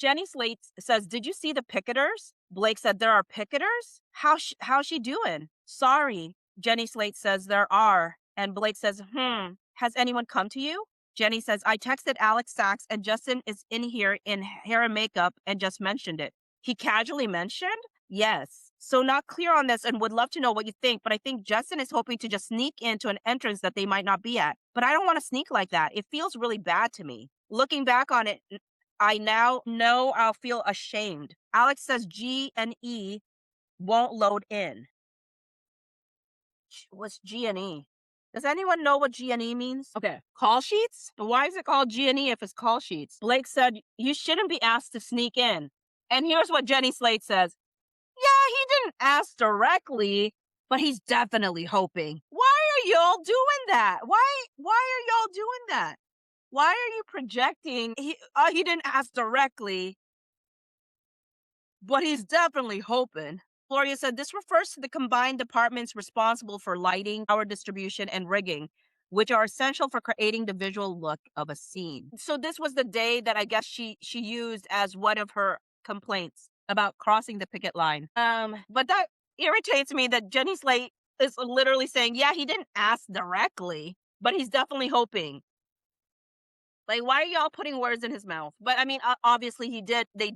Jenny Slate says, "Did you see the picketers?" Blake said, "There are picketers? How's she doing?" "Sorry." Jenny Slate says, "There are." And Blake says, "Has anyone come to you?" Jenny says, "I texted Alex Sachs and Justin is in here in hair and makeup and just mentioned it." He casually mentioned? Yes. So not clear on this and would love to know what you think, but I think Justin is hoping to just sneak into an entrance that they might not be at. But I don't want to sneak like that. It feels really bad to me. Looking back on it, I now know I'll feel ashamed. Alex says G and E won't load in. What's G and E? Does anyone know what G and E means? Okay. Call sheets? Why is it called G and E if it's call sheets? Blake said, "You shouldn't be asked to sneak in." And here's what Jenny Slate says. Yeah, he didn't ask directly, but he's definitely hoping. Why are y'all doing that? Why are y'all doing that? Why are you projecting? He didn't ask directly, but he's definitely hoping. Gloria said this refers to the combined departments responsible for lighting, power distribution, and rigging, which are essential for creating the visual look of a scene. So this was the day that I guess she used as one of her complaints about crossing the picket line. But that irritates me that Jenny Slate is literally saying, yeah, he didn't ask directly, but he's definitely hoping. Like, why are y'all putting words in his mouth? But I mean, obviously he did. They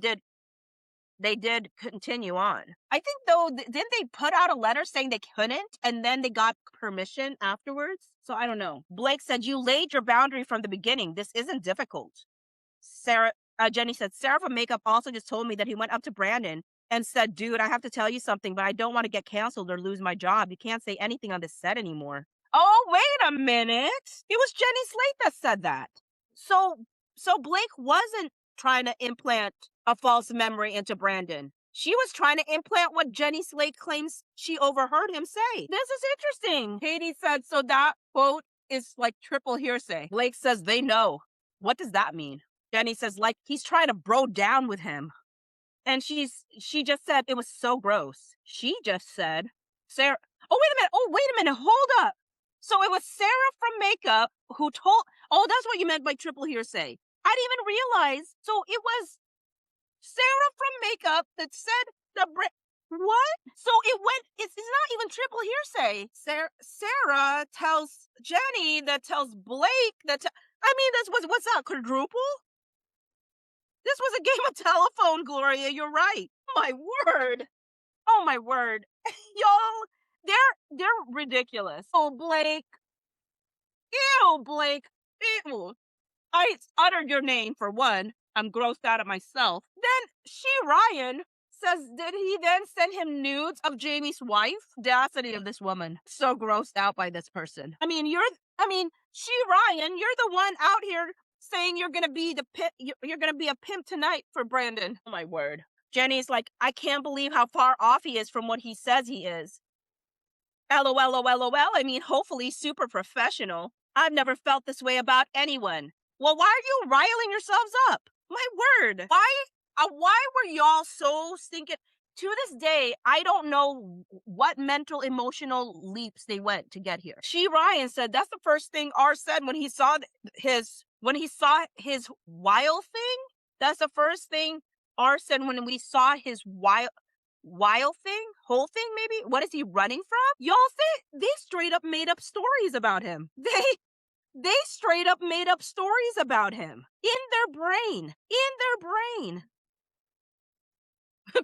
did continue on. I think though, didn't they put out a letter saying they couldn't, and then they got permission afterwards? So I don't know. Blake said, "You laid your boundary from the beginning. This isn't difficult." Jenny said, "Sarah from Makeup also just told me that he went up to Brandon and said, 'Dude, I have to tell you something, but I don't want to get canceled or lose my job. You can't say anything on this set anymore.'" Oh, wait a minute. It was Jenny Slate that said that. So Blake wasn't trying to implant a false memory into Brandon. She was trying to implant what Jenny Slate claims she overheard him say. This is interesting. Katie said, "So that quote is like triple hearsay." Blake says, "They know." What does that mean? Jenny says, like, he's trying to bro down with him. And she just said it was so gross. She just said, Sarah, oh, wait a minute, hold up. So it was Sarah from Makeup who told, oh, that's what you meant by triple hearsay. I didn't even realize. So it was Sarah from Makeup that said what? So it's not even triple hearsay. Sarah tells Jenny that tells Blake I mean, what's that, quadruple? This was a game of telephone, Gloria. You're right. My word. Oh, my word. Y'all, they're ridiculous. Oh, Blake. Ew, Blake. Ew. I uttered your name for one. I'm grossed out at myself. Then Ryan says, did he then send him nudes of Jamie's wife? Audacity of this woman. So grossed out by this person. I mean, Ryan, you're the one out here saying you're gonna be you're gonna be a pimp tonight for Brandon. Oh, my word. Jenny's like, I can't believe how far off he is from what he says he is. LOL. I mean, hopefully super professional. I've never felt this way about anyone. Well, why are you riling yourselves up? My word. Why were y'all so stinking? To this day, I don't know what mental, emotional leaps they went to get here. Ryan said that's the first thing R said when he saw his wild thing. That's the first thing R said when we saw his wild thing, whole thing maybe. What is he running from? Y'all think they straight up made up stories about him. They straight up made up stories about him in their brain.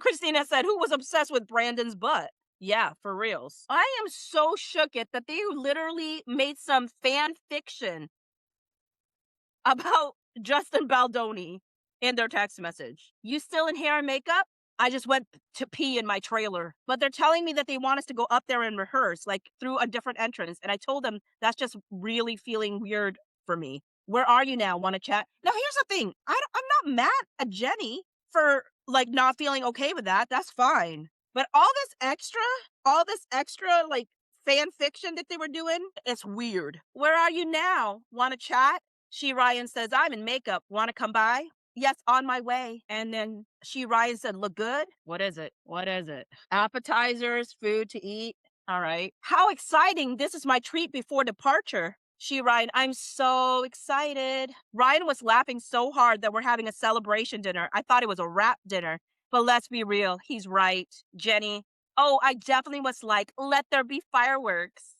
Christina said, who was obsessed with Brandon's butt? Yeah, for reals. I am so shook at that they literally made some fan fiction about Justin Baldoni in their text message. You still in hair and makeup? I just went to pee in my trailer. But they're telling me that they want us to go up there and rehearse, like through a different entrance. And I told them that's just really feeling weird for me. Where are you now? Want to chat? Now, here's the thing. I'm not mad at Jenny for like not feeling okay with that. That's fine. But all this extra like fan fiction that they were doing, it's weird. Where are you now? Want to chat? Ryan says, I'm in makeup. Want to come by? Yes, on my way. And then Ryan said, look good? What is it? Appetizers, food to eat. All right. How exciting. This is my treat before departure. She, Ryan, I'm so excited. Ryan was laughing so hard that we're having a celebration dinner. I thought it was a wrap dinner, but let's be real. He's right. Jenny, oh, I definitely was like, let there be fireworks.